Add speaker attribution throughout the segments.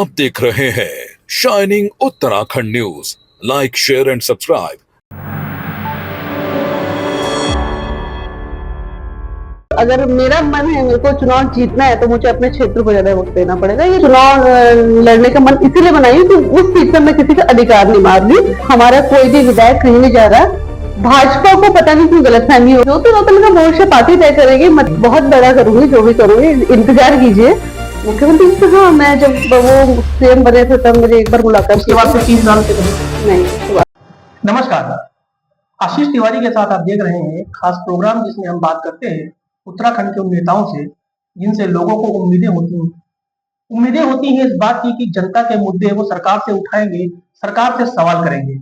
Speaker 1: आप देख रहे हैं shining Uttarakhand news. Like, share and subscribe.
Speaker 2: अगर मेरा मन है, मेरे को चुनाव जीतना है, तो मुझे अपने क्षेत्र को ज्यादा वक्त देना पड़ेगा। ये चुनाव लड़ने का मन इसीलिए बनाई कि उस सीट पर मैं किसी का अधिकार नहीं मार रही। हमारा कोई भी विधायक कहीं नहीं जा रहा। भाजपा को पता नहीं क्यों गलतफहमी हो, तो मेरा भविष्य पार्टी तय करेगी। मैं बहुत बड़ा करूंगी, जो भी करूंगी, इंतजार कीजिए। मुख्यमंत्री से हाँ, मैं जब वो सीएम बने थे तब मेरी एक बार मुलाकात
Speaker 3: उसके बाद से 3 साल के
Speaker 2: नहीं।
Speaker 3: नमस्कार, आशीष तिवारी के साथ आप देख रहे हैं खास प्रोग्राम, जिसमें हम बात करते हैं उत्तराखंड के उन नेताओं से जिनसे लोगों को उम्मीदें होती हैं इस बात की कि जनता के मुद्दे वो सरकार से उठाएंगे, सरकार से सवाल करेंगे।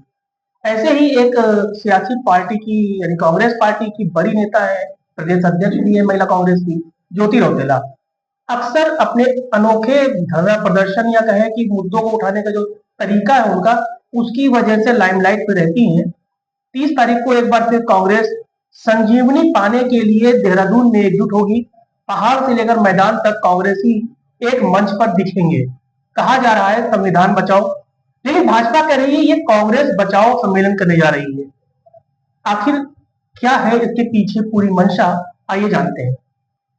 Speaker 3: ऐसे ही एक सियासी पार्टी की यानी कांग्रेस पार्टी की बड़ी नेता है, प्रदेश अध्यक्ष भी है महिला कांग्रेस की, ज्योति रौतेला। अक्सर अपने अनोखे धरना प्रदर्शन या कहें कि मुद्दों को उठाने का जो तरीका है उनका, उसकी वजह से लाइमलाइट पे रहती हैं। 30 तारीख को एक बार फिर कांग्रेस संजीवनी पाने के लिए देहरादून में एकजुट होगी। पहाड़ से लेकर मैदान तक कांग्रेसी एक मंच पर दिखेंगे। कहा जा रहा है संविधान बचाओ, लेकिन भाजपा कह रही है ये कांग्रेस बचाओ सम्मेलन करने जा रही है। आखिर क्या है इसके पीछे पूरी मंशा, आइए जानते हैं।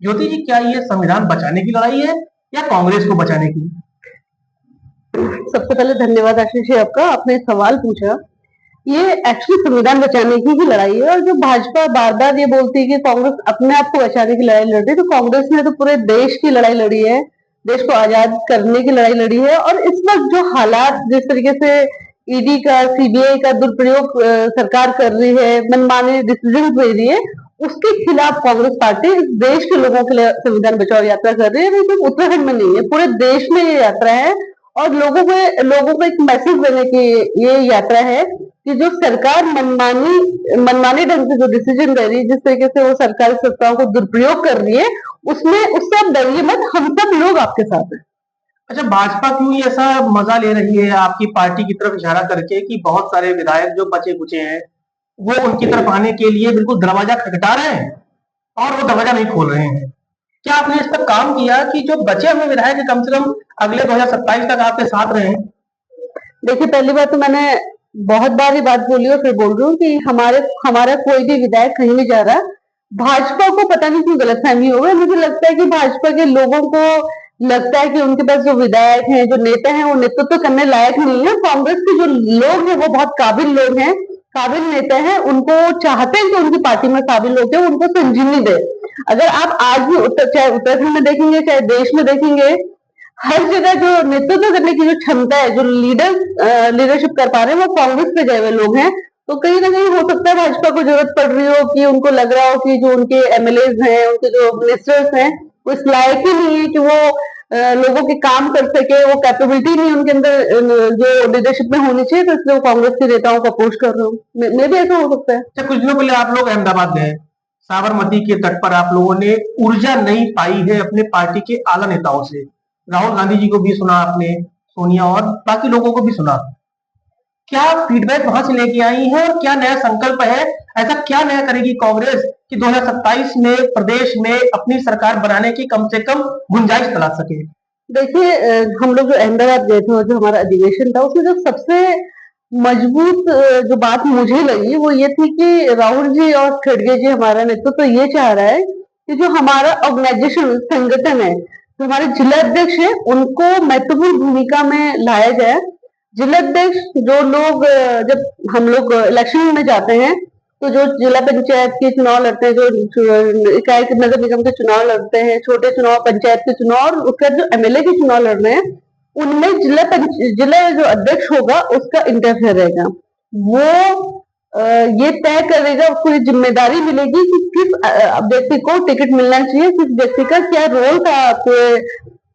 Speaker 3: ज्योति जी, क्या ये संविधान बचाने की लड़ाई है या कांग्रेस को बचाने की?
Speaker 2: सबसे पहले धन्यवाद आशीष जी आपका, आपने सवाल पूछा। ये एक्चुअली संविधान बचाने की ही लड़ाई है। और जो भाजपा बार बार ये बोलती है कि कांग्रेस अपने आप को बचाने की लड़ाई लड़ रही है, तो कांग्रेस ने तो पूरे देश की लड़ाई लड़ी है, देश को आजाद करने की लड़ाई लड़ी है। और इस वक्त जो हालात, जिस तरीके से ईडी का, सीबीआई का दुरुपयोग सरकार कर रही है, मनमाने डिसीजन ले रही है, उसके खिलाफ कांग्रेस पार्टी इस देश के लोगों के लिए संविधान बचाओ यात्रा कर रही है। सिर्फ उत्तराखंड में नहीं है, पूरे देश में ये यात्रा है। और लोगों को एक मैसेज देने की ये यात्रा है कि जो सरकार मनमानी ढंग से जो डिसीजन ले रही है, जिस तरीके से वो सरकारी सत्ताओं को दुरुपयोग कर रही है, उससे आप डरिए मत, हम सब लोग आपके साथ हैं।
Speaker 3: अच्छा, भाजपा क्यों ये ऐसा मजा ले रही है आपकी पार्टी की तरफ इशारा करके कि बहुत सारे विधायक जो बचे कुचे हैं वो उनकी तरफ आने के लिए बिल्कुल दरवाजा खटखटा रहे हैं और वो दरवाजा नहीं खोल रहे हैं? क्या आपने इस पर काम किया कि जो बचे हुए विधायक कम से कम अगले 2027 तक आपके साथ रहे?
Speaker 2: देखिए, पहली बात तो मैंने बहुत बार ये बात बोली और फिर बोल रही हूँ कि हमारा कोई भी विधायक कहीं नहीं जा रहा। भाजपा को पता नहीं क्यों गलतफहमी हो गई। मुझे लगता है कि भाजपा के लोगों को लगता है कि उनके पास जो विधायक हैं, जो नेता हैं, वो नेतृत्व करने लायक नहीं है। कांग्रेस के जो लोग हैं वो बहुत काबिल लोग हैं, काबिल नेता हैं। उनको चाहते हैं कि उनकी पार्टी में काबिल लोग हैं, उनको संजीवनी दे। अगर आप आज भी चाहे उत्तराखंड में देखेंगे, चाहे देश में देखेंगे, हर जगह जो नेतृत्व करने की जो क्षमता है, जो लीडरशिप कर पा रहे हैं, वो कांग्रेस पे गए हुए लोग हैं। तो कहीं ना कहीं हो सकता है भाजपा को जरूरत पड़ रही हो कि उनको लग रहा हो कि जो उनके एमएलए हैं, उनके जो मिनिस्टर्स हैं, वो इस लायक ही नहीं है कि वो लोगों के काम कर सके। वो कैपेबिलिटी नहीं उनके अंदर जो लीडरशिप में होनी चाहिए, तो इसलिए वो कांग्रेस के नेताओं को अपोज कर रहे हो। मे भी ऐसा हो सकता है।
Speaker 3: अच्छा, कुछ दिनों पहले आप लोग अहमदाबाद गए, साबरमती के तट पर आप लोगों ने ऊर्जा नहीं पाई है अपने पार्टी के आला नेताओं से। राहुल गांधी जी को भी सुना आपने, सोनिया और बाकी लोगों को भी सुना। क्या फीडबैक वहां से लेके आई है और क्या नया संकल्प है? ऐसा क्या नया करेगी कांग्रेस कि 2027 में प्रदेश में अपनी सरकार बनाने की कम से कम गुंजाइश तलाश सके?
Speaker 2: देखिए, हम लोग जो अहमदाबाद गए थे और जो हमारा अधिवेशन था, उसमें जो सबसे मजबूत जो बात मुझे लगी वो ये थी कि राहुल जी और खड़गे जी, हमारा नेतृत्व तो ये चाह रहा है कि जो हमारा ऑर्गेनाइजेशन संगठन है, जो हमारे जिला अध्यक्ष है, उनको महत्वपूर्ण भूमिका में लाया जाए। जिला अध्यक्ष जो लोग, जब हम लोग इलेक्शन में जाते हैं, तो जो जिला पंचायत के चुनाव लड़ते हैं, जो इकाई नगर निगम के चुनाव लड़ते हैं, छोटे चुनाव, पंचायत के चुनाव, और उसका जो एमएलए के चुनाव लड़ रहे हैं, उनमें जिला जो अध्यक्ष होगा उसका इंटरफेयर रहेगा। वो ये तय करेगा, उसको ये जिम्मेदारी मिलेगी कि किस व्यक्ति को टिकट मिलना चाहिए, किस व्यक्ति का क्या रोल था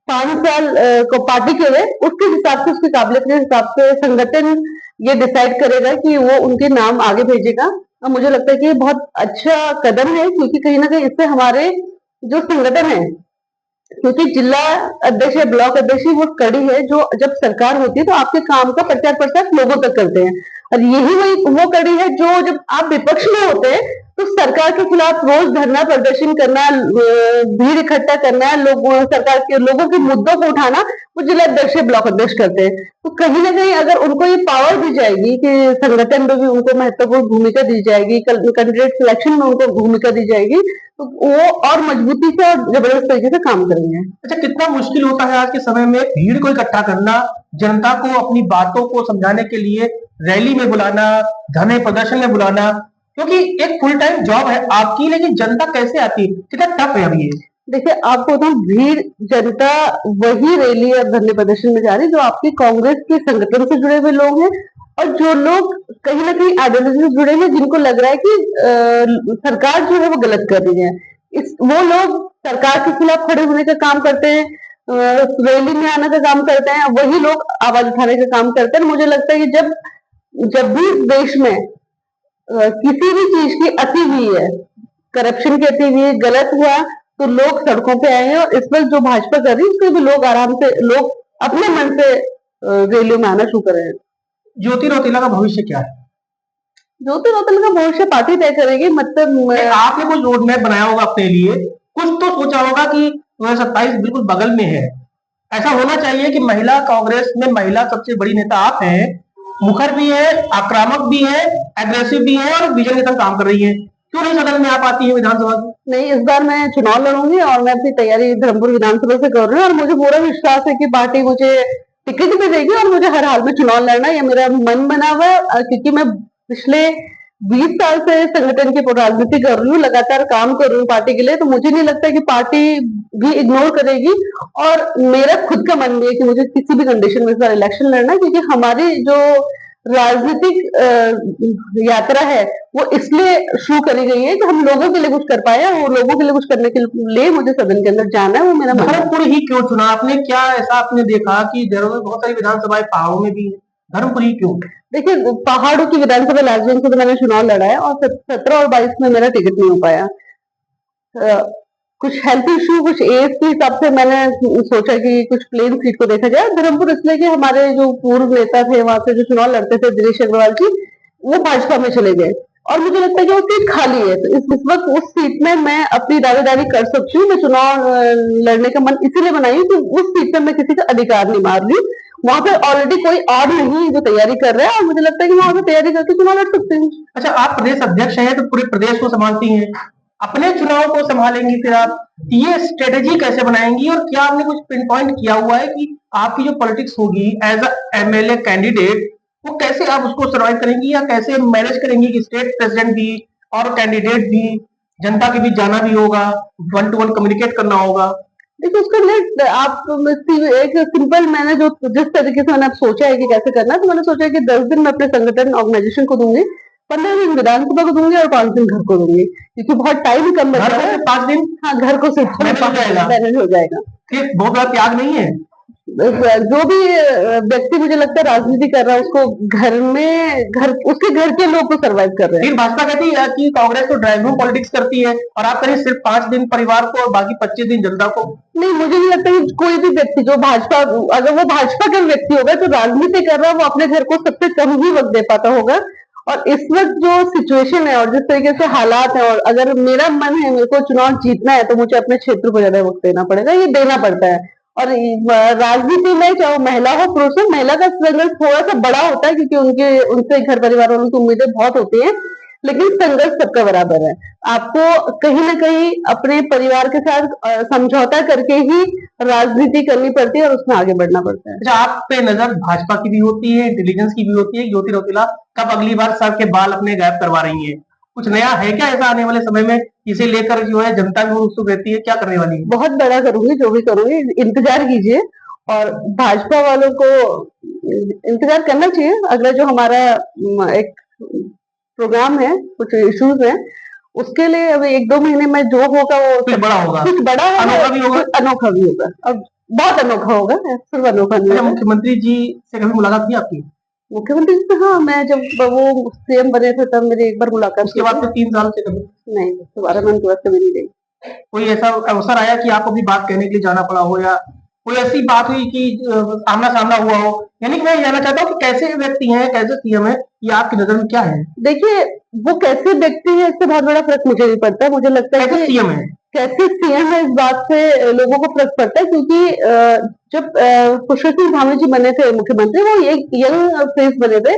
Speaker 2: 5 साल को पार्टी के लिए, उसके हिसाब से, उसकी काबिलियत के हिसाब से संगठन ये डिसाइड करेगा कि वो उनके नाम आगे भेजेगा। और मुझे लगता है कि ये बहुत अच्छा कदम है, क्योंकि कहीं ना कहीं इससे हमारे जो संगठन है, क्योंकि जिला अध्यक्ष या ब्लॉक अध्यक्ष वो कड़ी है जो जब सरकार होती है तो आपके काम का प्रचार प्रसार लोगों तक करते हैं। और यही वही वो कड़ी है जो जब आप विपक्ष में होते हैं तो सरकार के खिलाफ रोज धरना प्रदर्शन करना, भीड़ इकट्ठा करना, सरकार के लोगों के मुद्दों को उठाना, वो जिला अध्यक्ष ब्लॉक अध्यक्ष करते हैं। तो कहीं ना कहीं अगर उनको ये पावर दी जाएगी कि संगठन में भी उनको महत्वपूर्ण भूमिका दी जाएगी, कैंडिडेट सिलेक्शन में उनको भूमिका दी जाएगी, तो वो और मजबूती से और जबरदस्त तरीके से काम करेंगे।
Speaker 3: अच्छा, कितना मुश्किल होता है आज के समय में भीड़ को इकट्ठा करना, जनता को अपनी बातों को समझाने के लिए रैली में बुलाना, धरने प्रदर्शन में बुलाना, क्योंकि एक फुल टाइम जॉब है आपकी, लेकिन जनता कैसे आती है, कितना टफ है अभी ये।
Speaker 2: देखिए, आपको तो भीड़ जनता वही रैली और धरने प्रदर्शन में जा रही है जो आपके कांग्रेस के संगठन से जुड़े हुए लोग हैं और जो लोग कहीं ना कहीं आइडियोलॉजी से जुड़े हैं, जिनको लग रहा है कि सरकार जो है वो गलत कर रही है। वो लोग सरकार के खिलाफ खड़े होने का काम करते हैं, रैली में आने का काम करते हैं, वही लोग आवाज उठाने का काम करते हैं। मुझे लगता है कि जब भी देश में किसी भी चीज की अति हुई है, करप्शन की अति हुई है, गलत हुआ, तो लोग सड़कों पे आए हैं। और इस वक्त जो भाजपा कर रही है उसके भी लोग आराम से, लोग अपने मन से रैलियों में आना शुरू कर रहे हैं।
Speaker 3: ज्योति रौतेला का भविष्य क्या है?
Speaker 2: ज्योति रौतेला का भविष्य पार्टी तय करेगी। मतलब
Speaker 3: आपने कुछ रोड मैप बनाया होगा अपने लिए, कुछ तो सोचा होगा कि 2027 बिल्कुल बगल में है, ऐसा होना चाहिए कि महिला कांग्रेस में महिला सबसे बड़ी नेता आप हैं, मुखर भी है, आक्रामक भी है, एग्रेसिव भी है और विजन के साथ काम कर रही है। क्यों नहीं सदन में आप आती है विधानसभा की?
Speaker 2: नहीं, इस बार मैं चुनाव लड़ूंगी और मैं अपनी तैयारी धर्मपुर विधानसभा से कर रही हूँ और मुझे पूरा विश्वास है कि पार्टी मुझे टिकट भी देगी और मुझे हर हाल में चुनाव लड़ना, ये मेरा मन बना हुआ है। क्योंकि मैं पिछले 20 साल से संगठन की राजनीति कर रही हूँ, लगातार काम कर रही हूँ पार्टी के लिए, तो मुझे नहीं लगता कि पार्टी भी इग्नोर करेगी। और मेरा खुद का मन भी है कि मुझे किसी भी कंडीशन में इस बार इलेक्शन लड़ना है, क्योंकि हमारी जो राजनीतिक यात्रा है वो इसलिए शुरू करी गई है कि हम लोगों के लिए कुछ कर पाए, और लोगों के लिए कुछ करने के लिए मुझे सदन के अंदर जाना है, वो मेरा मन है।
Speaker 3: धर्मपुर ही क्यों चुना आपने? क्या ऐसा आपने देखा कि बहुत सारी विधानसभाएं पहाड़ों में भी है, धर्मपुर ही क्यों?
Speaker 2: देखिए, पहाड़ों की विधानसभा लालगंज से तो मैंने चुनाव लड़ा है और 17 और 22 में मेरा टिकट नहीं हो पाया। कुछ हेल्थ इश्यू, कुछ एज के हिसाब से मैंने सोचा कि कुछ प्लेन सीट को देखा जाए। धर्मपुर इसलिए कि हमारे जो पूर्व नेता थे वहां से जो चुनाव लड़ते थे, दिनेश अग्रवाल जी, वो भाजपा में चले गए और मुझे लगता है कि वो सीट खाली है, तो इस वक्त उस सीट में मैं अपनी दावेदारी कर सकती हूँ। मैं चुनाव लड़ने का मन इसीलिए बनाई कि उस सीट पर मैं किसी का अधिकार नहीं मार रही, वहां पे ऑलरेडी कोई और नहीं जो तैयारी कर रहा है और मुझे लगता है कि वहां से तैयारी करके चुनाव लड़ सकते हैं।
Speaker 3: अच्छा, आप प्रदेश अध्यक्ष हैं तो पूरे प्रदेश को संभालती हैं, अपने चुनाव को संभालेंगी, फिर आप ये स्ट्रेटेजी कैसे बनाएंगी और क्या आपने कुछ पिन पॉइंट किया हुआ है कि आपकी जो पॉलिटिक्स होगी एज अ एमएलए कैंडिडेट, वो कैसे आप उसको सर्वाइव करेंगी या कैसे मैनेज करेंगी कि स्टेट प्रेसिडेंट भी और कैंडिडेट भी, जनता के बीच जाना भी होगा, 1 to 1 कम्युनिकेट करना होगा?
Speaker 2: देखिए, उसका लिए आप एक सिंपल, मैंने जो जिस तरीके से मैंने सोचा है कि कैसे करना है, तो मैंने सोचा है कि 10 दिन मैं अपने संगठन ऑर्गेनाइजेशन को दूंगी, 15 दिन विधानसभा को दूंगी और 5 दिन घर को दूंगी, क्योंकि बहुत टाइम कम बचा है।
Speaker 3: 5 दिन?
Speaker 2: हाँ, घर को सिर्फ मैनेज हो जाएगा।
Speaker 3: बहुत बड़ा त्याग नहीं है?
Speaker 2: जो भी व्यक्ति मुझे लगता है राजनीति कर रहा है उसको उसके घर के लोग तो सर्वाइव कर रहे हैं।
Speaker 3: फिर भाजपा कहती है कि कांग्रेस तो ड्राइव रूम पॉलिटिक्स करती है और आप करें सिर्फ 5 दिन परिवार को और बाकी 25 दिन जनता को।
Speaker 2: नहीं, मुझे नहीं लगता कि कोई भी व्यक्ति जो अगर वो भाजपा का व्यक्ति होगा तो राजनीति कर रहा है, वो अपने घर को सबसे कम ही वक्त दे पाता होगा। और इस वक्त जो सिचुएशन है और जिस तरीके से हालात है, और अगर मेरा मन है, मेरे को चुनाव जीतना है, तो मुझे अपने क्षेत्र को ज्यादा वक्त देना पड़ेगा, ये देना पड़ता है। और राजनीति में चाहे महिला हो पुरुष हो, महिला का संघर्ष थोड़ा सा बड़ा होता है क्योंकि उनसे घर परिवार वालों की उम्मीदें बहुत होती हैं, लेकिन संघर्ष सबका बराबर है। आपको कहीं ना कहीं अपने परिवार के साथ समझौता करके ही राजनीति करनी पड़ती है और उसमें आगे बढ़ना पड़ता है।
Speaker 3: अच्छा, आप पे नजर भाजपा की भी होती है, इंटेलिजेंस की भी होती है, ज्योति रौतेला कब अगली बार सर के बाल अपने गायब करवा रही है? कुछ नया है क्या ऐसा आने वाले समय में, इसे लेकर जो है जनता भी उत्सुक रहती है, क्या करने वाली है?
Speaker 2: बहुत बड़ा करूंगी, जो भी करूंगी, इंतजार कीजिए। और भाजपा वालों को इंतजार करना चाहिए। अगला जो हमारा एक प्रोग्राम है, कुछ इश्यूज है, उसके लिए अभी 1-2 महीने में जो होगा वो
Speaker 3: कुछ बड़ा होगा,
Speaker 2: कुछ बड़ा है,
Speaker 3: अनोखा भी होगा,
Speaker 2: अनोखा भी होगा, अब बहुत अनोखा होगा, सिर्फ अनोखा नहीं।
Speaker 3: मुख्यमंत्री जी से कभी मुलाकात की आपकी?
Speaker 2: मुख्यमंत्री जी से हाँ, मैं जब वो सीएम बने थे तब मेरी एक बार मुलाकात।
Speaker 3: उसके बाद फिर 3 साल से कभी
Speaker 2: नहीं, दोबारा मैं उनके बाद कभी नहीं गई।
Speaker 3: कोई ऐसा अवसर आया कि आपको भी बात कहने के लिए जाना पड़ा हो या कोई ऐसी बात हुई कि आमना सामना हुआ हो? यानी कि मैं ये जानना चाहता हूँ कि कैसे व्यक्ति हैं, कैसे सीएम है, ये आपकी नजर में क्या है?
Speaker 2: देखिए, वो कैसे व्यक्ति है इससे बहुत बड़ा फर्क मुझे नहीं पड़ता। मुझे लगता है
Speaker 3: कैसे
Speaker 2: कि
Speaker 3: सीएम है?
Speaker 2: कैसे सीएम है इस बात से लोगों को फर्क पड़ता है, क्योंकि जब पुष्कर सिंह धामी जी बने थे मुख्यमंत्री, वो एक यंग फेस बने थे,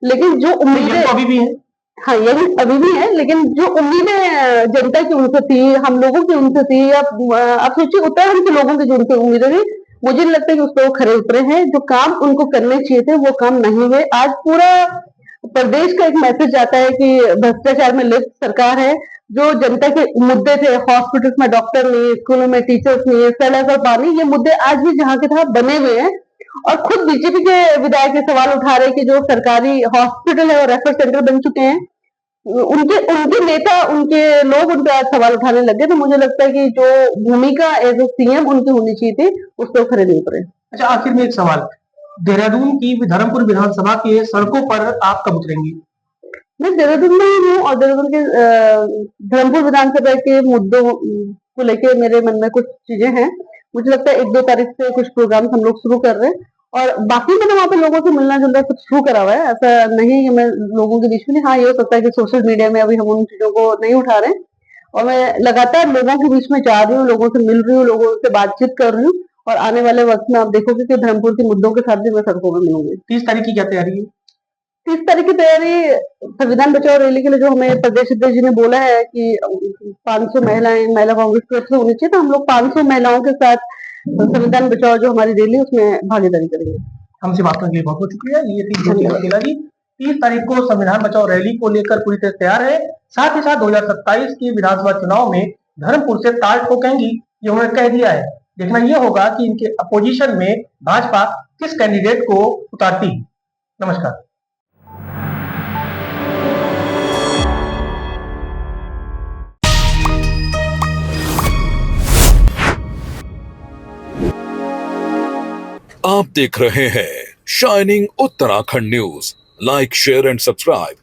Speaker 2: लेकिन जो
Speaker 3: ये
Speaker 2: उम्मीदें
Speaker 3: तो अभी भी है।
Speaker 2: हाँ, यंग अभी भी है, लेकिन जो उम्मीदें जनता की उनसे थी, हम लोगों की उनसे थी, या आप सोचिए उत्तराखंड के लोगों की जो उनसे उम्मीदें थी, मुझे नहीं लगता कि उस पर वो खरे उतरे हैं। जो काम उनको करने चाहिए थे वो काम नहीं हुए। आज पूरा प्रदेश का एक मैसेज आता है कि भ्रष्टाचार में लिप्त सरकार है। जो जनता के मुद्दे थे, हॉस्पिटल्स में डॉक्टर नहीं है, स्कूलों में टीचर्स नहीं है, सड़क और पानी, ये मुद्दे आज भी जहाँ के तहाँ बने हुए हैं। और खुद बीजेपी के विधायक ये सवाल उठा रहे हैं कि जो सरकारी हॉस्पिटल है और रेफर सेंटर बन चुके हैं, उनके उनके नेता, उनके लोग उन पे आज सवाल उठाने लगे। तो मुझे लगता है कि जो भूमिका एज ए सीएम उनकी होनी चाहिए थी, उस पर खरे नहीं उतरे।
Speaker 3: अच्छा, आखिर में एक सवाल, देहरादून की धर्मपुर विधानसभा के सड़कों पर आप कब उतरेंगी?
Speaker 2: मैं देहरादून में ही हूँ, और देहरादून के धर्मपुर विधानसभा के मुद्दों को लेके मेरे मन में कुछ चीजें हैं। मुझे लगता है 1-2 तारीख से कुछ प्रोग्राम हम लोग शुरू कर रहे हैं, और बाकी मैंने वहाँ पे लोगों से मिलना जुलना कुछ शुरू करा हुआ है। ऐसा नहीं कि मैं लोगों के बीच में नहीं, हाँ ये हो सकता है कि सोशल मीडिया में अभी हम उन चीजों को नहीं उठा रहे हैं, और मैं लगातार लोगों के बीच में जा रही हूँ, लोगों से मिल रही हूँ, लोगों से बातचीत कर रही हूँ, और आने वाले वक्त में आप देखोगे कि धर्मपुर के मुद्दों के साथ भी मैं सड़कों में मिलूंगी।
Speaker 3: 30 तारीख की क्या तैयारी है?
Speaker 2: 30 तारीख की तैयारी संविधान बचाओ रैली के लिए जो हमें प्रदेश अध्यक्ष जी ने बोला है कि 500 महिलाएं महिला कांग्रेस की तरफ से होनी चाहिए, तो हम लोग 500 महिलाओं के साथ संविधान बचाओ जो हमारी रैली उसमें भागीदारी करेंगे।
Speaker 3: हमसे बात करने के लिए बहुत बहुत शुक्रिया। ये थी ज्योति रौतेला जी। 30 तारीख को संविधान बचाओ रैली को लेकर पूरी तरह तैयार है। साथ ही साथ 2027 के विधानसभा चुनाव में धर्मपुर से ताल ठोकेंगी, ये उन्होंने कह दिया है। देखना यह होगा कि इनके अपोजिशन में भाजपा किस कैंडिडेट को उतारती है। नमस्कार।
Speaker 1: आप देख रहे हैं shining Uttarakhand news. Like, share and subscribe